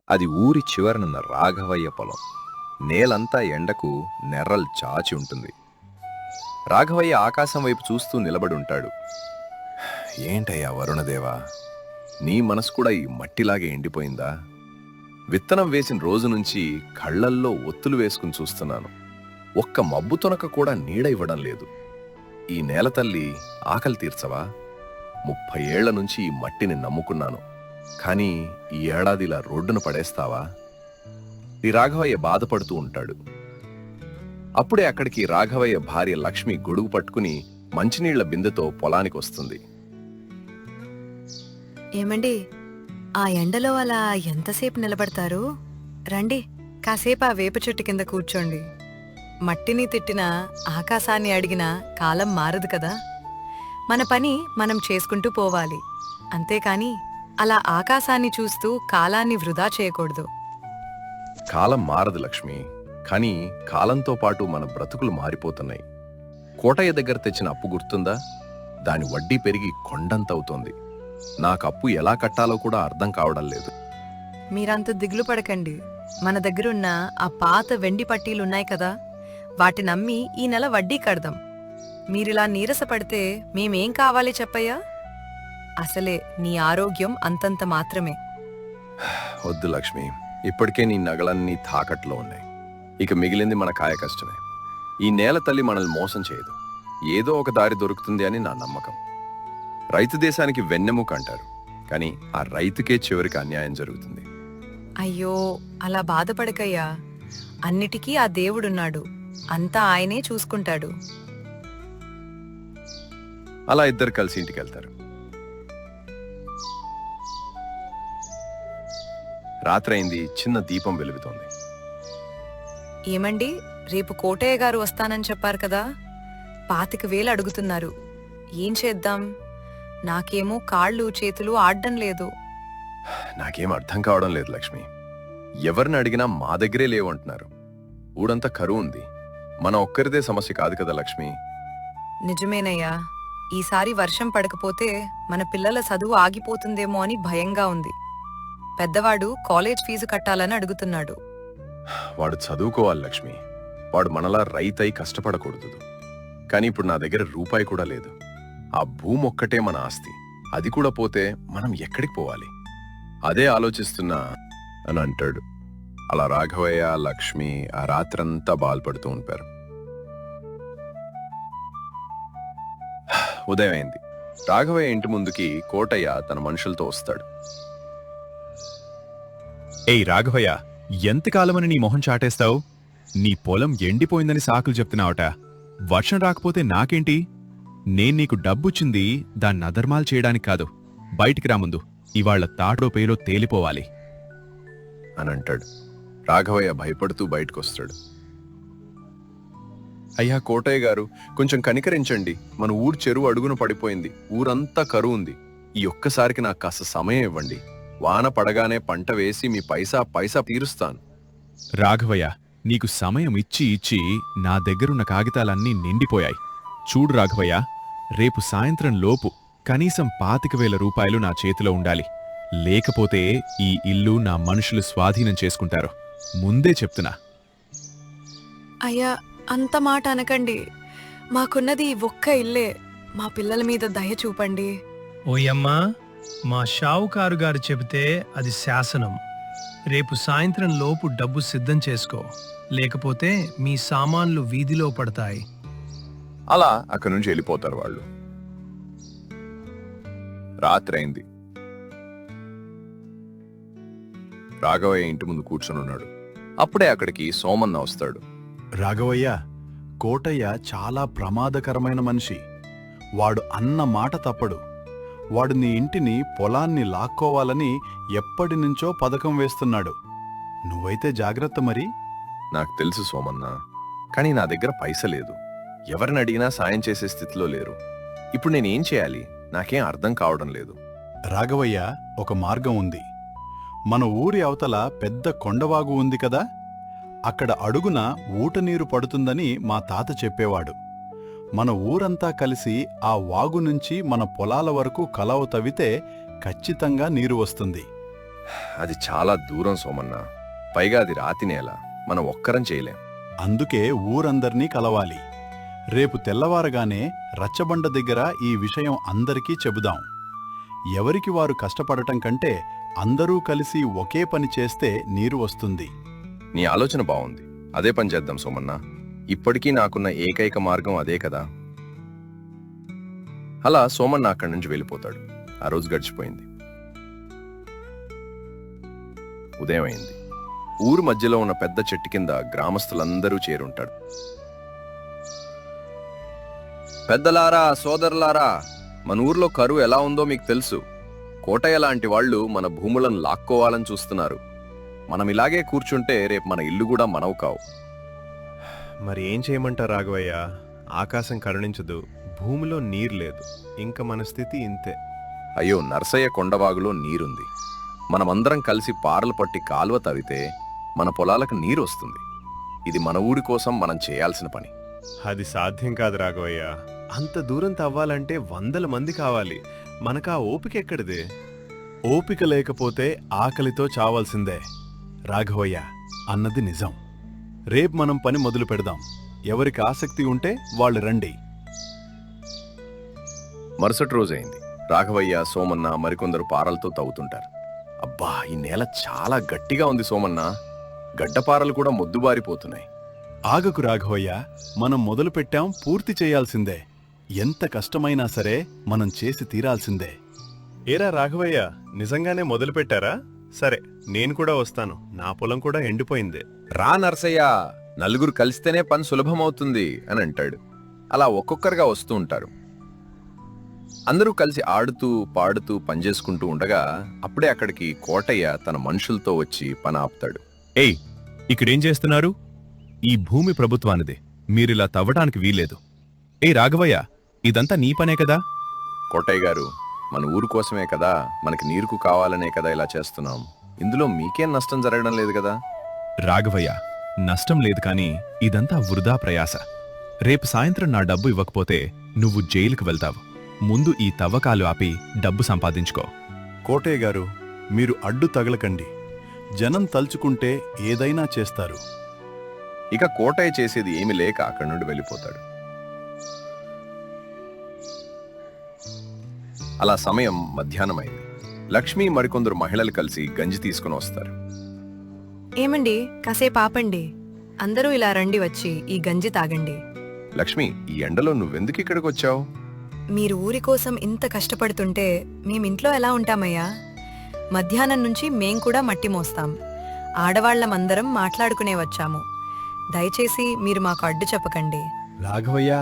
అది ఊరి చివరనున్న రాఘవయ్య పొలం. నేలంతా ఎండకు నెర్రలు చాచి ఉంటుంది. రాఘవయ్య ఆకాశం వైపు చూస్తూ నిలబడుంటాడు. ఏంటయ్యా వరుణదేవా, నీ మనసు కూడా ఈ మట్టిలాగే ఎండిపోయిందా? విత్తనం వేసిన రోజు నుంచి కళ్ళల్లో ఒత్తులు వేసుకుని చూస్తున్నాను. ఒక్క మబ్బు తొనక కూడా నీడ ఇవ్వడం లేదు. ఈ నేల తల్లి ఆకలి తీర్చవా? 30 ఏళ్ల నుంచి ఈ మట్టిని నమ్ముకున్నాను, కానీ ఈ ఏడాది ఇలా రోడ్డున పడేస్తావా? ఈ రాఘవయ్య బాధపడుతూ ఉంటాడు. అప్పుడే అక్కడికి రాఘవయ్య భార్య లక్ష్మి గొడుగు పట్టుకుని మంచినీళ్ల బిందెతో పొలానికి వస్తుంది. ఏమండి, ఆ ఎండలో అలా ఎంతసేపు నిలబడతారు? రండి, కాసేపు ఆ వేప చెట్టు కింద కూర్చోండి. మట్టిని తిట్టినా ఆకాశాన్ని అడిగినా కాలం మారదు కదా. మన పని మనం చేసుకుంటూ పోవాలి, అంతేకాని అలా ఆకాశాన్ని చూస్తూ కాలాన్ని వృధా చేయకూడదు. కాలం మారదు లక్ష్మి, కానీ కాలంతో పాటు మన బ్రతుకులు మారిపోతున్నాయి. కోటయ్య దగ్గర తెచ్చిన అప్పు గుర్తుందా? దాని వడ్డీ పెరిగి కొండంతవుతోంది. నాకు అప్పు ఎలా కట్టాలో కూడా అర్థం కావడం లేదు. మీరంత దిగులు పడకండి. మన దగ్గరున్న ఆ పాత వెండి పట్టీలున్నాయి కదా, వాటిని అమ్మి ఈ నెల వడ్డీ కడదాం. మీరిలా నీరసపడితే మేమేం కావాలి చెప్పయ్యా? అసలే నీ ఆరోగ్యం అంతంత మాత్రమే. వద్దు లక్ష్మి, ఇప్పటికే నీ నగలన్నీ తాకట్లో ఉన్నాయి. ఇక మిగిలింది మన కాయ కష్టమే. ఈ నేల తల్లి మనల్ని మోసం చేయదు. ఏదో ఒక దారి దొరుకుతుంది అని నా నమ్మకం. రైతు దేశానికి వెన్నెముక అంటారు, కానీ ఆ రైతుకే చివరికి అన్యాయం జరుగుతుంది. అయ్యో, అలా బాధపడకయ్యా. అన్నిటికీ ఆ దేవుడున్నాడు, అంతా ఆయనే చూసుకుంటాడు. అలా ఇద్దరు కలిసి ఇంటికి వెళ్తారు. రాత్రైంది, చిన్న దీపం వెలుగుతోంది. ఏమండి, రేపు కోటయ్య గారు వస్తానని చెప్పారు కదా, 25,000 అడుగుతున్నారు. ఏం చేద్దాం? నాకేమో కాళ్ళు చేతులు ఆడ్డం లేదు. నాకేం అర్థం కావడం లేదు లక్ష్మి. ఎవరిని అడిగినా మా దగ్గరే లేవంటున్నారు. ఊడంతా కరువు ఉంది. మన ఒక్కరిదే సమస్య కాదు కదా లక్ష్మి. నిజమేనయ్యా, ఈసారి వర్షం పడకపోతే మన పిల్లల చదువు ఆగిపోతుందేమో అని భయంగా ఉంది. పెద్దవాడు కాలేజ్ ఫీజు కట్టాలని అడుగుతున్నాడు. వాడు చదువుకోవాలి లక్ష్మి. వాడు మనలా రైతై కష్టపడకూడదు. కానీ ఇప్పుడు నా దగ్గర రూపాయి కూడా లేదు. ఆ భూమి ఒక్కటే మన ఆస్తి. అది కూడా పోతే మనం ఎక్కడికి పోవాలి? అదే ఆలోచిస్తున్నా అని అంటాడు. అలా రాఘవయ్య, లక్ష్మి ఆ రాత్రంతా బాల్పడుతూ ఉంటారు. ఉదయం అయింది. రాఘవయ్య ఇంటి ముందుకి కోటయ్య తన మనుషులతో వస్తాడు. ఏయ్ రాఘవయ్య, ఎంతకాలమని నీ మొహం చాటేస్తావు? నీ పొలం ఎండిపోయిందని సాకులు చెప్తున్నావట. వర్షం రాకపోతే నాకేంటి? నేను నీకు డబ్బుచ్చింది దాన్ని అధర్మాలు చేయడానికి కాదు. బయటికి రా ముందు, ఇవాళ్ల తాడో పేలో తేలిపోవాలి అని అంటాడు. రాఘవయ్య భయపడుతూ బయటకొస్తాడు. అయ్యా కోటయ్య గారు, కొంచెం కనికరించండి. మన ఊరు చెరువు అడుగున పడిపోయింది. ఊరంతా కరువు ఉంది. ఈ ఒక్కసారికి నాకు కాస్త సమయం ఇవ్వండి. వాన పడగానే పంట వేసి మీ పైసా పైసా తీరుస్తాను. రాఘవయ్య, నీకు సమయం ఇచ్చి ఇచ్చి నా దగ్గరున్న కాగితాలన్నీ నిండిపోయాయి. చూడు రాఘవయ్య, రేపు సాయంత్రం లోపు కనీసం 25,000 రూపాయలు నా చేతిలో ఉండాలి. లేకపోతే ఈ ఇల్లు నా మనుషులు స్వాధీనం చేసుకుంటారు. ముందే చెప్తున్నా. అయ్యా, అంత మాట అనకండి. మాకున్నది ఒక్క ఇల్లే. మా పిల్లల మీద దయ చూపండి. ఓయమ్మా, మా షావుకారు గారు చెబితే అది శాసనం. రేపు సాయంత్రం లోపు డబ్బు సిద్ధం చేసుకో, లేకపోతే మీ సామాన్లు వీధిలో పడతాయి. అలా అక్కడి నుంచి వెళ్ళిపోతారు వాళ్ళు. రాత్రైంది. రాఘవయ్య ఇంటి ముందు కూర్చునున్నాడు. అప్పుడే అక్కడికి సోమన్న వస్తాడు. రాఘవయ్య, కోటయ్య చాలా ప్రమాదకరమైన మనిషి. వాడు అన్న మాట తప్పడు. వాడు నీ ఇంటిని, పొలాన్ని లాక్కోవాలని ఎప్పటినుంచో పథకం వేస్తున్నాడు. నువ్వైతే జాగ్రత్త మరి. నాకు తెలుసు సోమన్న, కానీ నా దగ్గర పైస లేదు. ఎవరిని అడిగినా సాయం చేసే స్థితిలో లేరు. ఇప్పుడు నేనేం చేయాలి? నాకేం అర్థం కావడం లేదు. రాఘవయ్య, ఒక మార్గం ఉంది. మన ఊరి అవతల పెద్ద కొండవాగు ఉంది కదా, అక్కడ అడుగున ఊటనీరు పడుతుందని మా తాత చెప్పేవాడు. మన ఊరంతా కలిసి ఆ వాగు నుంచి మన పొలాల వరకు కలవ తవ్వితే ఖచ్చితంగా నీరు వస్తుంది. అది చాలా దూరం సోమన్న. పైగా అది రాతి నేల, మనం ఒక్కరం చేయలేం. అందుకే ఊరందర్నీ కలవాలి. రేపు తెల్లవారగానే రచ్చబండ దగ్గర ఈ విషయం అందరికీ చెబుదాం. ఎవరికి వారు కష్టపడటం కంటే అందరూ కలిసి ఒకే పని చేస్తే నీరు వస్తుంది. నీ ఆలోచన బావుంది. అదే పని చేద్దాం సోమన్న. ఇప్పటికీ నాకున్న ఏకైక మార్గం అదే కదా. అలా సోమన్న అక్కడి నుంచి వెళ్ళిపోతాడు. ఆ రోజు గడిచిపోయింది. ఉదయం అయింది. ఊరు మధ్యలో ఉన్న పెద్ద చెట్టు కింద గ్రామస్తులందరూ చేరుంటాడు. పెద్దలారా, సోదరులారా, మన ఊర్లో కరువు ఎలా ఉందో మీకు తెలుసు. కోటయ్య లాంటి వాళ్ళు మన భూములను లాక్కోవాలని చూస్తున్నారు. మనం ఇలాగే కూర్చుంటే రేపు మన ఇల్లు కూడా మనవు కావు. మరి ఏం చేయమంటారు రాఘవయ్య? ఆకాశం కరుణించదు, భూమిలో నీరు లేదు, ఇంక మన స్థితి ఇంతే. అయ్యో, నర్సయ్య కొండవాగులో నీరుంది. మనమందరం కలిసి పారలు పట్టి కాలువ తవ్వితే మన పొలాలకు నీరు వస్తుంది. ఇది మన ఊరి కోసం మనం చేయాల్సిన పని. అది సాధ్యం కాదు రాఘవయ్య. అంత దూరం తవ్వాలంటే 100 మంది కావాలి. మనకా ఓపిక ఎక్కడిది? ఓపిక లేకపోతే ఆకలితో చావాల్సిందే. రాఘవయ్య అన్నది నిజం. రేపు మనం పని మొదలు పెడదాం. ఎవరికి ఆసక్తి ఉంటే వాళ్ళు రండి. మరుసటి రోజైంది. రాఘవయ్య, సోమన్న మరికొందరు పారలతో తవ్వుతుంటారు. అబ్బా, ఈ నేల చాలా గట్టిగా ఉంది సోమన్న. గడ్డపారలు కూడా మొద్దుబారిపోతున్నాయి. ఆగకు రాఘవయ్య, మనం మొదలు పెట్టాం, పూర్తి చేయాల్సిందే. ఎంత కష్టమైనా సరే మనం చేసి తీరాల్సిందే. ఏరా రాఘవయ్య, నిజంగానే మొదలు పెట్టారా? సరే, నేను కూడా వస్తాను. నా పొలం కూడా ఎండిపోయింది. రా నర్సయ్య, నలుగురు కలిస్తేనే పని సులభమవుతుంది అని అంటాడు. అలా ఒక్కొక్కరుగా వస్తూ ఉంటారు. అందరూ కలిసి ఆడుతూ పాడుతూ పనిచేసుకుంటూ ఉండగా అప్పుడే అక్కడికి కోటయ్య తన మనుషులతో వచ్చి పని ఆపుతాడు. ఏయ్, ఇక్కడేం చేస్తున్నారు? ఈ భూమి ప్రభుత్వానిదే, మీరిలా తవ్వడానికి వీల్లేదు. ఏ రాఘవయ్య, ఇదంతా నీ పనే కదా? కోటయ్య గారు, మన ఊరు కోసమే కదా, మనకి నీరుకు కావాలనే కదా ఇలా చేస్తున్నాం. ఇందులో మీకేం నష్టం జరగడం లేదు కదా. రాఘవయ్య, నష్టం లేదు కాని ఇదంతా వృధా ప్రయాస. రేపు సాయంత్రం నా డబ్బు ఇవ్వకపోతే నువ్వు జైలుకు వెళ్తావు. ముందు ఈ తవ్వకాలు ఆపి డబ్బు సంపాదించుకో. కోటయ్య గారు, మీరు అడ్డు తగలకండి. జనం తలుచుకుంటే ఏదైనా చేస్తారు. ఇక కోటయ్య చేసేది ఏమీ లేక అక్కడి నుండి వెళ్ళిపోతాడు. అలా సమయం మధ్యాహ్నమైంది. లక్ష్మి మరికొందరు మహిళలు కలిసి గంజి తీసుకుని వస్తారు. ఏమండి, కాసేపు ఆపండి. అందరూ ఇలా రండి, వచ్చి ఈ గంజి తాగండి. లక్ష్మి, ఈ ఎండలో నువ్వెందుకు ఇక్కడికి వచ్చావు? మీరు ఊరి కోసం ఇంత కష్టపడుతుంటే మేమింట్లో ఎలా ఉంటామయ్యా? మధ్యాహ్నం నుంచి మేం కూడా మట్టి మోస్తాం. ఆడవాళ్లమందరం మాట్లాడుకునే వచ్చాము. దయచేసి మీరు మాకు అడ్డు చెప్పకండి. రాఘవయ్య,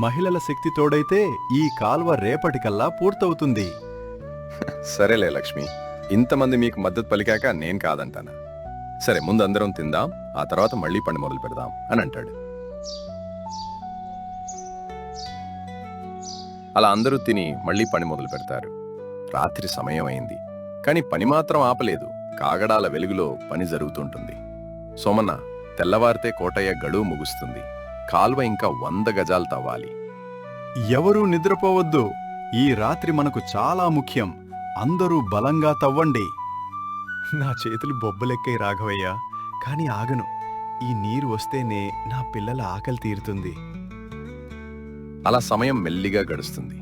మహిళల శక్తి తోడైతే ఈ కాల్వ రేపటికల్లా పూర్తవుతుంది. సరేలే లక్ష్మి, ఇంతమంది మీకు మద్దతు పలికాక నేను కాదంటానా? సరే, ముందు అందరం తిందాం, ఆ తర్వాత మళ్ళీ పని మొదలు పెడదాం అని అంటాడు. అలా అందరూ తిని మళ్ళీ పని మొదలు పెడతారు. రాత్రి సమయం అయింది, కాని పని మాత్రం ఆపలేదు. కాగడాల వెలుగులో పని జరుగుతుంటుంది. సోమన్న, తెల్లవారితే కోటయ్య గడువు ముగుస్తుంది. కాల్వ ఇంకా 100 గజాలు తవ్వాలి. ఎవరూ నిద్రపోవద్దు. ఈ రాత్రి మనకు చాలా ముఖ్యం. అందరూ బలంగా తవ్వండి. నా చేతులు బొబ్బలెక్కాయి రాఘవయ్య, కాని ఆగను. ఈ నీరు వస్తేనే నా పిల్లల ఆకలి తీరుతుంది. అలా సమయం మెల్లిగా గడుస్తుంది.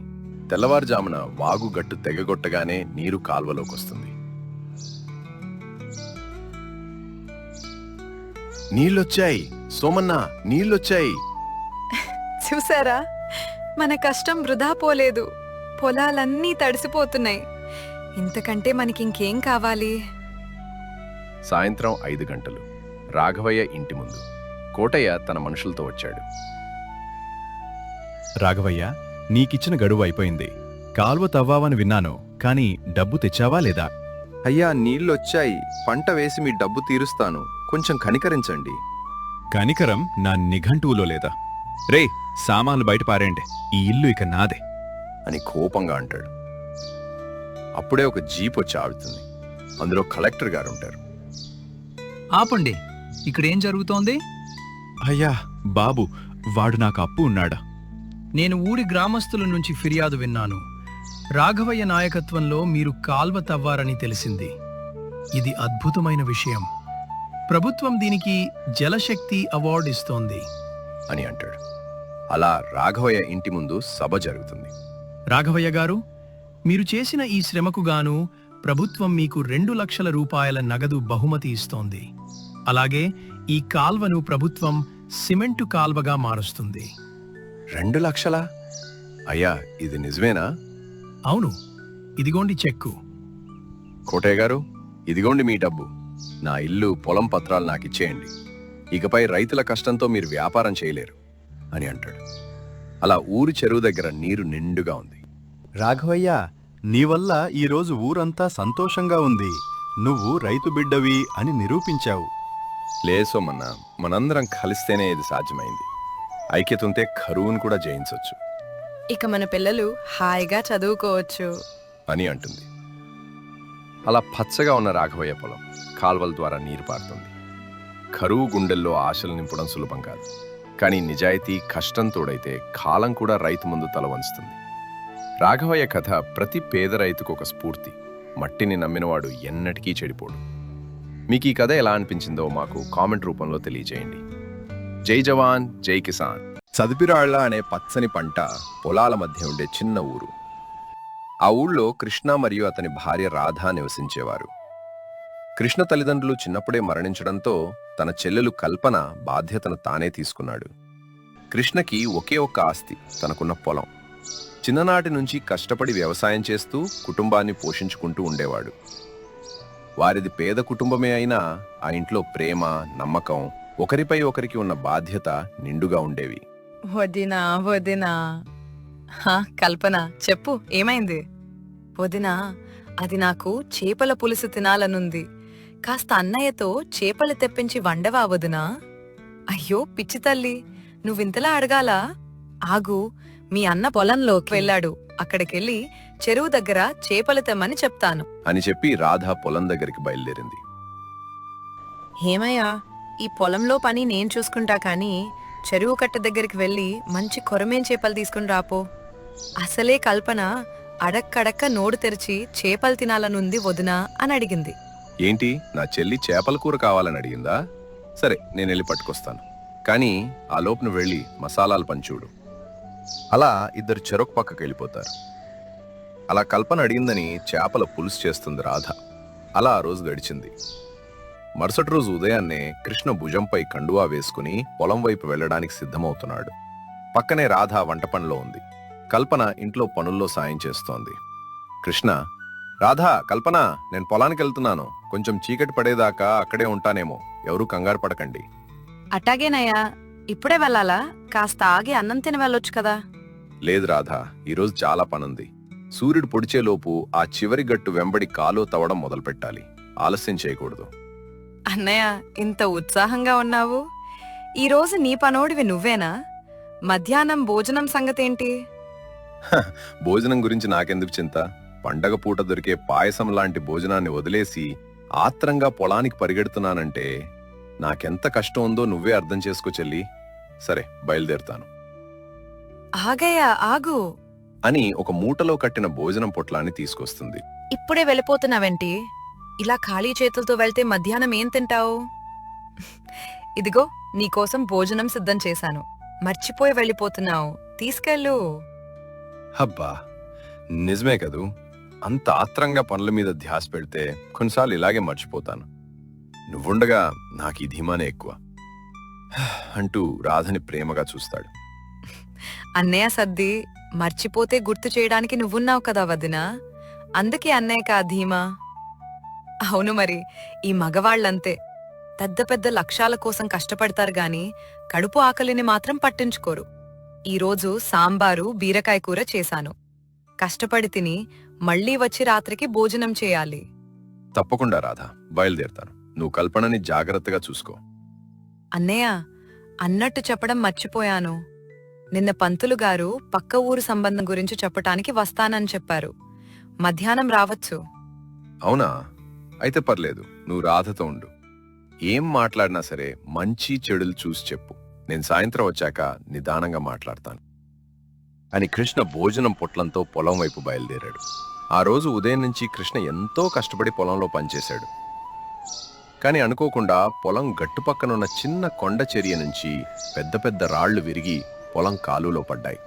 తెల్లవారుజామున వాగు గట్టు తెగగొట్టగానే నీరు కాల్వలోకొస్తుంది. నీళ్ళొచ్చాయి సోమన్న, నీళ్ళొచ్చాయి. చూసారా, మన కష్టం వృధా పోలేదు. పొలాలన్నీ తడిసిపోతున్నాయి. ఇంతకంటే మనకింకేం కావాలి? సాయంత్రం 5 గంటలు. రాఘవయ్య ఇంటి ముందు. కోటయ్య తన మనుషులతో వచ్చాడు. రాఘవయ్య, నీకిచ్చిన గడువు అయిపోయింది. కాల్వ తవ్వావని విన్నాను, కాని డబ్బు తెచ్చావా లేదా? అయ్యా, నీళ్ళొచ్చాయి. పంట వేసి మీ డబ్బు తీరుస్తాను. కొంచెం కనికరించండి. కనికరం నా నిఘంటువులో లేదా? రే, సామాన్లు బయట పారేయండి. ఈ ఇల్లు ఇక నాదే అని కోపంగా అంటాడు. అప్పుడే ఒక జీప్ వచ్చి ఆగుతుంది. అందులో కలెక్టర్ గారు ఉంటారు. ఆపండి, ఇక్కడేం జరుగుతోంది? అయ్యా బాబు, వాడు నాకు అప్పు ఉన్నాడా? నేను ఊరి గ్రామస్తుల నుంచి ఫిర్యాదు విన్నాను. రాఘవయ్య నాయకత్వంలో మీరు కాల్వ తవ్వారని తెలిసింది. ఇది అద్భుతమైన విషయం. ప్రభుత్వం దీనికి జలశక్తి అవార్డు ఇస్తోంది అని అంటాడు. అలా రాఘవయ్య ఇంటి ముందు సభ జరుగుతుంది. రాఘవయ్య గారు, మీరు చేసిన ఈ శ్రమకు గాను ప్రభుత్వం మీకు 2 లక్షల రూపాయల నగదు బహుమతి ఇస్తోంది. అలాగే ఈ కాల్వను ప్రభుత్వం సిమెంటు కాల్వగా మారుస్తుంది. 2 లక్షలా? అయ్యా, ఇది నిజమేనా? అవును, ఇదిగోండి చెక్కు. కోటయ్య గారు, ఇదిగోండి మీ డబ్బు. నా ఇల్లు, పొలం పత్రాలు నాకిచ్చేయండి. ఇకపై రైతుల కష్టంతో మీరు వ్యాపారం చేయలేరు అని అంటాడు. అలా ఊరి చెరువు దగ్గర నీరు నిండుగా ఉంది. రాఘవయ్య, నీ వల్ల ఈరోజు ఊరంతా సంతోషంగా ఉంది. నువ్వు రైతు బిడ్డవి అని నిరూపించావు. లేసోమన్నా, మనందరం కలిస్తేనే ఇది సాధ్యమైంది. ఐక్యతుంటే కరువును కూడా జయించొచ్చు ఇక మన పిల్లలు హాయిగా చదువుకోవచ్చు అని అంటుంది. అలా పచ్చగా ఉన్న రాఘవయ్య పొలం కాల్వల ద్వారా నీరు పారుతుంది. కరువు గుండెల్లో ఆశలు నింపడం సులభం కాదు. కానీ నిజాయితీ, కష్టం తోడైతే కాలం కూడా రైతు ముందు తల వంచుతుంది. రాఘవయ్య కథ ప్రతి పేద రైతుకు ఒక స్ఫూర్తి. మట్టిని నమ్మినవాడు ఎన్నటికీ చెడిపోడు. మీకు ఈ కథ ఎలా అనిపించిందో మాకు కామెంట్ రూపంలో తెలియజేయండి. జై జవాన్, జై కిసాన్. సదిపిరాళ్ల అనే పచ్చని పంట పొలాల మధ్య ఉండే చిన్న ఊరు. ఆ ఊళ్ళో కృష్ణ మరియు అతని భార్య రాధ నివసించేవారు. కృష్ణ తల్లిదండ్రులు చిన్నప్పుడే మరణించడంతో తన చెల్లెలు కల్పన బాధ్యతను తానే తీసుకున్నాడు. కృష్ణకి ఒకే ఒక్క ఆస్తి, తనకున్న పొలం. చిన్ననాటి నుంచి కష్టపడి వ్యవసాయం చేస్తూ కుటుంబాన్ని పోషించుకుంటూ ఉండేవాడు. వారిది పేద కుటుంబమే అయినా ఆ ఇంట్లో ప్రేమ, నమ్మకం, ఒకరిపై ఒకరికి ఉన్న బాధ్యత నిండుగా ఉండేవి. వదినా వదినా. కల్పన, చెప్పు, ఏమైంది? వదినా, అది నాకు చేపల పులుసు తినాలనుంది. కాస్త అన్నయ్యతో చేపలు తెప్పించి వండవా వదినా? అయ్యో పిచ్చి తల్లి, నువ్వింతలా అడగాలా? ఆగు, మీ అన్న పొలంలోకి వెళ్ళాడు. అక్కడికెళ్ళి చెరువు దగ్గర చేపలు తెమ్మని చెప్తాను అని చెప్పి రాధ పొలం దగ్గరికి బయలుదేరింది. హేమయ్య, ఈ పొలంలో పని నేను చూసుకుంటా కానీ చెరువు కట్ట దగ్గరికి వెళ్ళి మంచి కొరమేం చేపలు తీసుకుని రాపో. అసలే కల్పన అడక్కడక్క నోరు తెరిచి చేపలు తినాలనుంది వదినా అని అడిగింది. ఏంటి, నా చెల్లి చేపల కూర కావాలని అడిగిందా? సరే, నేను వెళ్ళి పట్టుకొస్తాను. కానీ ఆ లోపును వెళ్ళి మసాలాలు పంచూడు. అలా ఇద్దరు చెరొక పక్కకి వెళ్ళిపోతారు. అలా కల్పన అడిగిందని చేపల పులుసు చేస్తుంది రాధ. అలా ఆ రోజు గడిచింది. మరుసటి రోజు ఉదయాన్నే కృష్ణ భుజంపై కండువా వేసుకుని పొలం వైపు వెళ్లడానికి సిద్ధమవుతున్నాడు. పక్కనే రాధ వంట పనిలో ఉంది. కల్పన ఇంట్లో పనుల్లో సాయం చేస్తోంది. కృష్ణ, రాధా, కల్పన, నేను పొలానికి వెళ్తున్నాను. కొంచెం చీకటి పడేదాకా అక్కడే ఉంటానేమో. ఎవరూ కంగారు పడకండి. అట్టాగేనయ్యా, ఇప్పుడే వెళ్ళాలా? కాస్త ఆగి అన్నం తిని వెళ్ళొచ్చు కదా. లేదు రాధా, ఈరోజు చాలా పనుంది. సూర్యుడు పొడిచేలోపు ఆ చివరి గట్టు వెంబడి కాలు తవ్వడం మొదలుపెట్టాలి. ఆలస్యం చేయకూడదు. అన్నయ్య, ఇంత ఉత్సాహంగా ఉన్నావు. ఈరోజు నీ పనోడివి నువ్వేనా? మధ్యాహ్నం భోజనం సంగతేంటి? భోజనం గురించి నాకెందుకు చింత? పండగ పూట దొరికే పాయసం లాంటి భోజనాన్ని వదిలేసి ఆత్రంగా పొలానికి పరిగెడుతున్నానంటే నాకెంత కష్టం ఉందో నువ్వే అర్థం చేసుకో చెల్లి. సరే, బయలుదేరుతాను ఆగయ్యా, ఆగు అని ఒక మూటలో కట్టిన భోజనం పొట్లాన్ని తీసుకొస్తుంది. ఇప్పుడే వెళ్ళిపోతున్నావేంటి? ఇలా ఖాళీ చేతులతో వెళ్తే మధ్యాహ్నం ఏం తింటావు? ఇదిగో, నీకోసం భోజనం సిద్ధం చేశాను. మర్చిపోయి వెళ్ళిపోతున్నావు, తీసుకెళ్ళు. హబ్బా, నిజమే కదూ. అంత ఆత్రంగా పనుల మీద ధ్యాస పెడితే కొన్నిసార్లు ఇలాగే మర్చిపోతాను. నువ్వుండగా నాకు ఈ ధీమానే ఎక్కువ అంటూ రాధని ప్రేమగా చూస్తాడు. అన్నయ్య సర్ది, మర్చిపోతే గుర్తు చేయడానికి నువ్వున్నావు కదా వదినా, అందుకే అన్నయ్యకా ధీమా. అవును మరి, ఈ మగవాళ్లంతే. పెద్ద పెద్ద లక్ష్యాల కోసం కష్టపడతారు గాని కడుపు ఆకలిని మాత్రం పట్టించుకోరు. ఈరోజు సాంబారు, బీరకాయ కూర చేశాను. కష్టపడి తిని మళ్లీ వచ్చి రాత్రికి భోజనం చేయాలి. తప్పకుండా రాధా, బయలుదేరుతాను. నువ్వు కల్పనని జాగ్రత్తగా చూసుకో. అన్నయ్య, అన్నట్టు చెప్పడం మర్చిపోయాను. నిన్న పంతులు గారు పక్క ఊరు సంబంధం గురించి చెప్పటానికి వస్తానని చెప్పారు. మధ్యాహ్నం రావచ్చు. అవునా? అయితే పర్లేదు, నువ్వు రాధతో ఉండు. ఏం మాట్లాడినా సరే మంచి చెడులు చూసి చెప్పు. నేను సాయంత్రం వచ్చాక నిదానంగా మాట్లాడతాను అని కృష్ణ భోజనం పొట్లంతో పొలం వైపు బయలుదేరాడు. ఆ రోజు ఉదయం నుంచి కృష్ణ ఎంతో కష్టపడి పొలంలో పనిచేశాడు. కాని అనుకోకుండా పొలం గట్టు పక్కనున్న చిన్న కొండ చర్య నుంచి పెద్ద పెద్ద రాళ్లు విరిగి పొలం కాలువలో పడ్డాయి.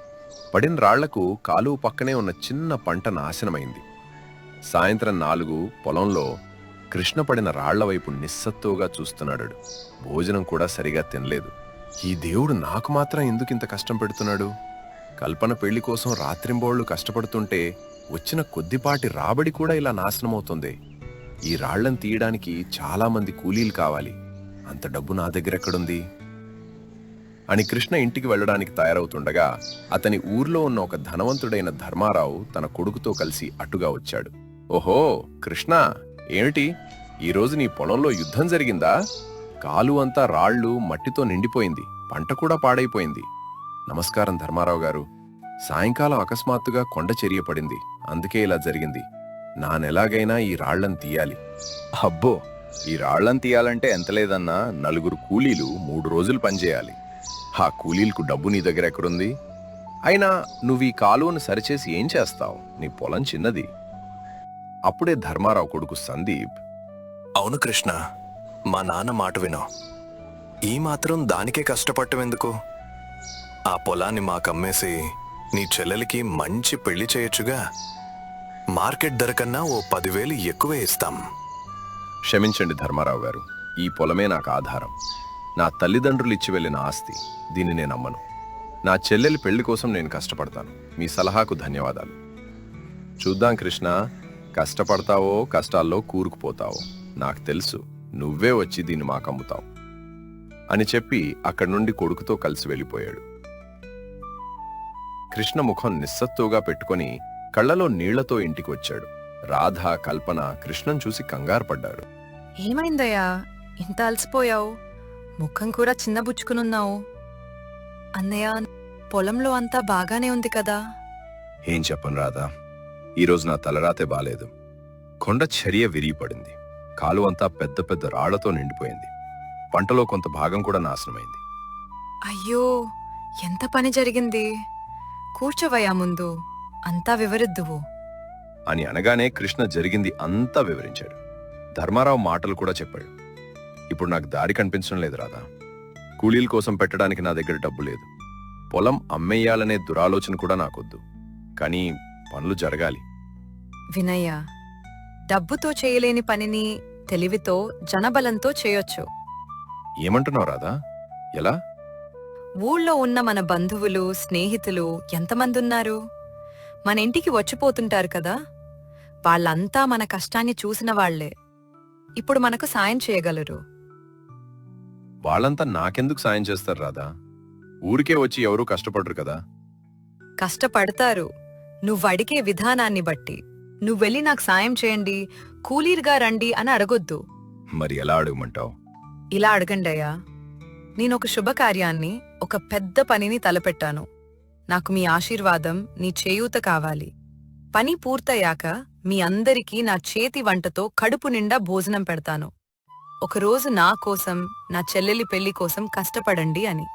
పడిన రాళ్లకు కాలువ పక్కనే ఉన్న చిన్న పంట నాశనమైంది. సాయంత్రం 4 పొలంలో కృష్ణ పడిన రాళ్ల వైపు నిస్సత్తుగా చూస్తున్నాడు. భోజనం కూడా సరిగా తినలేదు. ఈ దేవుడు నాకు మాత్రం ఎందుకింత కష్టం పెడుతున్నాడు? కల్పన పెళ్లి కోసం రాత్రింబోళ్లు కష్టపడుతుంటే వచ్చిన కొద్దిపాటి రాబడి కూడా ఇలా నాశనమవుతుంది. ఈ రాళ్లను తీయడానికి చాలా మంది కూలీలు కావాలి. అంత డబ్బు నా దగ్గరెక్కడుంది అని కృష్ణ ఇంటికి వెళ్ళడానికి తయారవుతుండగా అతని ఊర్లో ఉన్న ఒక ధనవంతుడైన ధర్మారావు తన కొడుకుతో కలిసి అటుగా వచ్చాడు. ఓహో కృష్ణ, ఏమిటి ఈరోజు నీ పొలంలో యుద్ధం జరిగిందా? కాలువంతా రాళ్లు మట్టితో నిండిపోయింది, పంట కూడా పాడైపోయింది. నమస్కారం ధర్మారావు గారు. సాయంకాలం అకస్మాత్తుగా కొండ చర్య పడింది, అందుకే ఇలా జరిగింది. నానెలాగైనా ఈ రాళ్లను తీయాలి. అబ్బో, ఈ రాళ్లను తీయాలంటే ఎంత లేదన్నా 4 కూలీలు 3 రోజులు పనిచేయాలి. ఆ కూలీలకు డబ్బు నీ దగ్గర ఎక్కడుంది? అయినా నువ్వు ఈ కాలువను సరిచేసి ఏం చేస్తావు? నీ పొలం చిన్నది. అప్పుడే ధర్మారావు కొడుకు సందీప్, అవును కృష్ణ, మా నాన్న మాట వినో. ఈ మాత్రం దానికే కష్టపడటం ఎందుకు? ఆ పొలాన్ని మాకమ్మేసి నీ చెల్లెలికి మంచి పెళ్లి చేయొచ్చుగా. మార్కెట్ ధర కన్నా ఓ 10,000 ఎక్కువే ఇస్తాం. క్షమించండి ధర్మారావు గారు, ఈ పొలమే నాకు ఆధారం. నా తల్లిదండ్రులు ఇచ్చి వెళ్ళిన ఆస్తి. దీన్ని నేను నమ్మను. నా చెల్లెలి పెళ్లి కోసం నేను కష్టపడతాను. మీ సలహాకు ధన్యవాదాలు. చూద్దాం కృష్ణ, కష్టపడతావో కష్టాల్లో కూరుకుపోతావో నాకు తెలుసు. నువ్వే వచ్చి దీన్ని మాకమ్ముతావు అని చెప్పి అక్కడి నుండి కొడుకుతో కలిసి వెళ్ళిపోయాడు. కృష్ణ ముఖం నిస్సత్తుగా పెట్టుకొని కళ్లలో నీళ్లతో ఇంటికి వచ్చాడు. రాధ, కల్పన కృష్ణను చూసి కంగారు పడ్డారు. ఏమైందయ్యా, ఇంత అలసిపోయావు? ముఖం కూడా చిన్నబుచ్చుకునున్నావు. అన్నయ్య, పొలంలో అంతా బాగానే ఉంది కదా? ఏం చెప్పను రాధా, ఈరోజు నా తలరాతే బాలేదు. కొండ చర్య విరిగిపడింది, కాలువంతా పెద్ద పెద్ద రాళ్లతో నిండిపోయింది, పంటలో కొంత భాగం కూడా నాశనమైంది. అయ్యో, ఎంత పని జరిగింది! కూర్చోవయ్యా ముందు, అంతా వివరిద్దువు అని అనగానే కృష్ణ జరిగింది అంతా వివరించాడు. ధర్మారావు మాటలు కూడా చెప్పాడు. ఇప్పుడు నాకు దారి కనిపించడం లేదు రాధా. కూలీల కోసం పెట్టడానికి నా దగ్గర డబ్బు లేదు. పొలం అమ్మేయాలనే దురాలోచన కూడా నాకొద్దు. కానీ పనులు జరగాలి. వినయ్య, డబ్బుతో చేయలేని పనిని తెలివితో, జనబలంతో చేయొచ్చు. ఏమంటున్నావు రాధా? ఎలా? ఊళ్ళో ఉన్న మన బంధువులు, స్నేహితులు ఎంతమంది ఉన్నారు? మన ఇంటికి వచ్చిపోతుంటారు కదా, వాళ్ళంతా మన కష్టాన్ని చూసిన వాళ్లే. ఇప్పుడు మనకు సాయం చేయగలరు. వాళ్ళంతా నాకెందుకు సాయం చేస్తారు రాధా? ఊరికే వచ్చి ఎవరూ కష్టపడరు కదా. కష్టపడతారు, నువ్వడిగే విధానాన్ని బట్టి. నువ్వెళ్ళి నాకు సాయం చేయండి, కూలీరుగా రండి అని అడగొద్దు. మరి ఎలా అడగమంటావు? ఇలా అడగండయ్యా, నేనొక శుభకార్యాన్ని, ఒక పెద్ద పనిని తలపెట్టాను. నాకు మీ ఆశీర్వాదం, నీ చేయూత కావాలి. పని పూర్తయ్యాక మీ అందరికీ నా చేతి వంటతో కడుపు నిండా భోజనం పెడతాను. ఒకరోజు నా కోసం, నా చెల్లెలి పెళ్లి కోసం కష్టపడండి అని.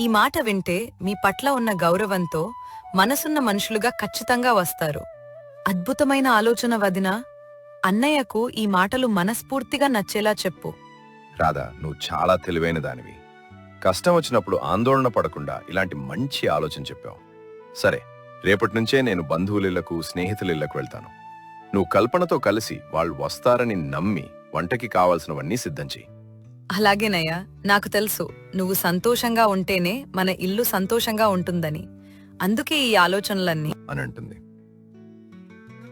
ఈ మాట వింటే మీ పట్ల ఉన్న గౌరవంతో మనసున్న మనుషులుగా ఖచ్చితంగా వస్తారు. అద్భుతమైన ఆలోచన వదినా. అన్నయ్యకు ఈ మాటలు మనస్ఫూర్తిగా నచ్చేలా చెప్పు. రాధా, నువ్వు చాలా తెలివైన దానివి. కష్టం వచ్చినప్పుడు ఆందోళన పడకుండా ఇలాంటి మంచి ఆలోచన చెప్పావు. సరే, రేపటి నుంచే నేను బంధువులిళ్లకు, స్నేహితులిళ్లకు వెళ్తాను. నువ్వు కల్పనతో కలిసి వాళ్ళు వస్తారని నమ్మి వంటకి కావాల్సినవన్నీ సిద్ధం చెయ్యి. అలాగేనయ్యా, నాకు తెలుసు నువ్వు సంతోషంగా ఉంటేనే మన ఇల్లు సంతోషంగా ఉంటుందని. అందుకే ఈ ఆలోచనలన్నీ అని అంటుంది.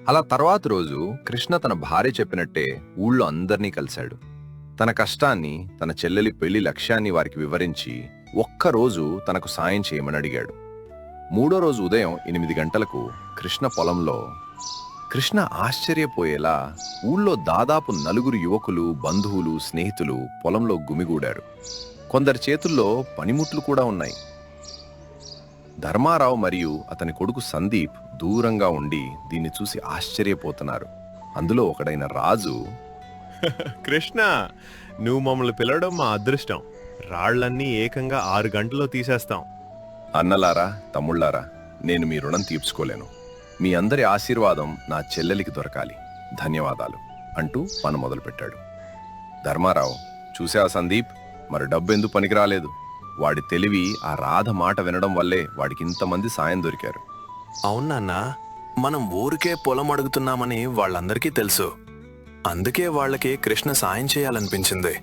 అలా తర్వాత రోజు కృష్ణ తన భార్య చెప్పినట్టే ఊళ్ళో అందర్నీ కలిశాడు. తన కష్టాన్ని, తన చెల్లెలి పెళ్లి లక్ష్యాన్ని వారికి వివరించి ఒక్కరోజు తనకు సాయం చేయమని అడిగాడు. 3వ రోజు ఉదయం 8 గంటలకు కృష్ణ పొలంలో. కృష్ణ ఆశ్చర్యపోయేలా ఊళ్ళో దాదాపు 4 యువకులు, బంధువులు, స్నేహితులు పొలంలో గుమిగూడారు. కొందరి చేతుల్లో పనిముట్లు కూడా ఉన్నాయి. ధర్మారావు మరియు అతని కొడుకు సందీప్ దూరంగా ఉండి దీన్ని చూసి ఆశ్చర్యపోతున్నారు. అందులో ఒకడైన రాజు, కృష్ణ, నువ్వు మమ్మల్ని పిలవడం మా అదృష్టం. రాళ్లన్నీ ఏకంగా 6 గంటల్లో తీసేస్తాం. అన్నలారా, తమ్ముళ్లారా, నేను మీ రుణం తీర్చుకోలేను. మీ అందరి ఆశీర్వాదం నా చెల్లెలికి దొరకాలి. ధన్యవాదాలు అంటూ పని మొదలుపెట్టాడు. ధర్మారావు, చూసావా సందీప్, మరి డబ్బు ఎందుకు పనికిరాలేదు? వాడి తెలివి ఆ రాధ మాట వినడం వల్లే వాడికి ఇంతమంది సాయం దొరికారు. అవునన్నా, మనం ఊరికే పొలం అడుగుతున్నామని వాళ్ళందరికీ తెలుసు. అందుకే వాళ్ళకి కృష్ణ సాయం చేయాలనిపించింది.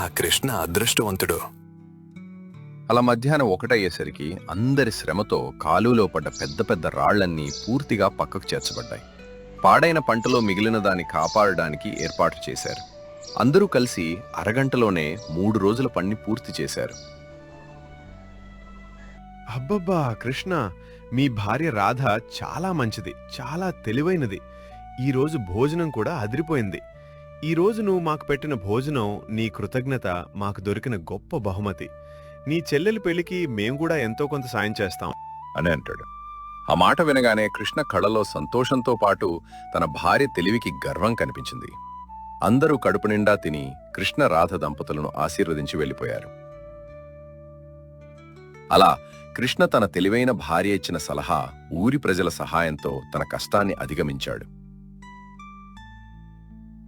ఆ కృష్ణ అదృష్టవంతుడు. అలా మధ్యాహ్నం ఒకటయ్యేసరికి అందరి శ్రమతో కాలువలో పడ్డ పెద్ద పెద్ద రాళ్లన్నీ పూర్తిగా పక్కకు చేర్చబడ్డాయి. పాడైన పంటలో మిగిలిన దాన్ని కాపాడడానికి ఏర్పాటు చేశారు. అందరూ కలిసి అరగంటలోనే 3 రోజుల పని పూర్తి చేశారు. అబ్బబ్బా కృష్ణ, మీ భార్య రాధ చాలా మంచిది, చాలా తెలివైనది. ఈరోజు భోజనం కూడా అదిరిపోయింది. ఈరోజు నువ్వు మాకు పెట్టిన భోజనం నీ కృతజ్ఞత, మాకు దొరికిన గొప్ప బహుమతి. నీ చెల్లెలి పెళ్లికి మేం కూడా ఎంతో కొంత సాయం చేస్తాం అని అంటాడు. ఆ మాట వినగానే కృష్ణ కళ్ళలో సంతోషంతో పాటు తన భార్య తెలివికి గర్వం కనిపించింది. అందరూ కడుపు నిండా తిని కృష్ణ రాధ దంపతులను ఆశీర్వదించి వెళ్ళిపోయారు. అలా కృష్ణ తన తెలివైన భార్య ఇచ్చిన సలహా, ఊరి ప్రజల సహాయంతో తన కష్టాన్ని అధిగమించాడు.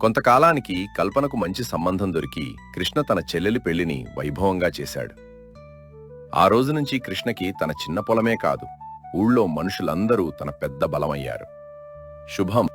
కొంతకాలానికి కల్పనకు మంచి సంబంధం దొరికి కృష్ణ తన చెల్లెలి పెళ్లిని వైభవంగా చేశాడు. ఆ రోజు నుంచి కృష్ణకి తన చిన్న పొలమే కాదు, ఊళ్ళో మనుషులందరూ తన పెద్ద బలమయ్యారు. శుభం.